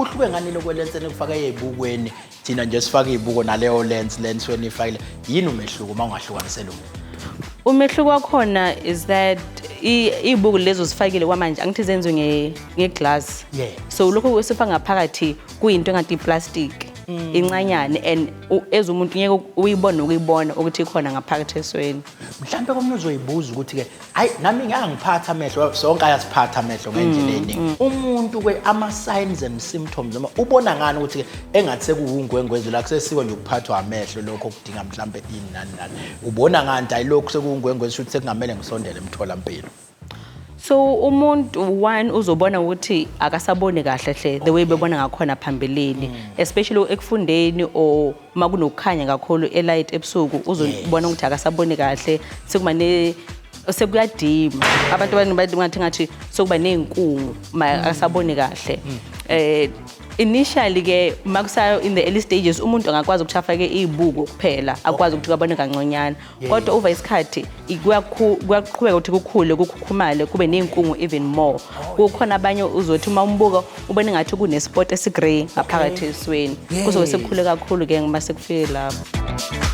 kuhluke ngani lokho lenseni kufaka ezibukweni thina nje sifaka izibuko naleyo lens wena ifakile yini umehluko mawungahlukanisela umehluko wakhona is that izibuko lezo zifakile kwamanje angithi zenziwe ngeglass so lokho esifaka ngaphakathi kuyinto engathi plastic incanyane and ezumuntu ngeke uyibona ukuthi ikhona ngaphakathi esweni mhlambe komnye uzoyibuza ukuthi ke hayi nami ngiyangiphatha amehlo sonke ayasiphatha amehlo ngendlela eningi umuntu ke ama signs and symptoms noma ubona ngani ukuthi ke engathi sekuungwengwezi la kusesiwe nje ukuphathwa amehlo lokho kudinga mhlambe inani ubona ngani hayi lokho sekuungwengwezi futhi sekungamele ngisondele emtholampilo so umuntu one uzobona ukuthi akasabone kahle hle the way bebona ngakhona phambilini especially ekufundeni or uma kunokukhanya kakhulu elight ebusuku uzobona ukuthi akasabone kahle sekuyadima abantu abaningi ngathi sokuba nenkungu akasabone kahle initially ke makusayo in the early stages umuntu angakwazi ukuthi afake izibuko kuphela akwazi ukuthi abone kanconyana kodwa over isikhathi kuyaqhubeka ukuthi kukhule kukhukhumale kube nenkungu even more kukhona abanye uzothi uma umbuka ubone ngathi kunespot esigrey ngaphakathi esweni kuzobe sekukhule kakhulu ke ngima sekufike lapho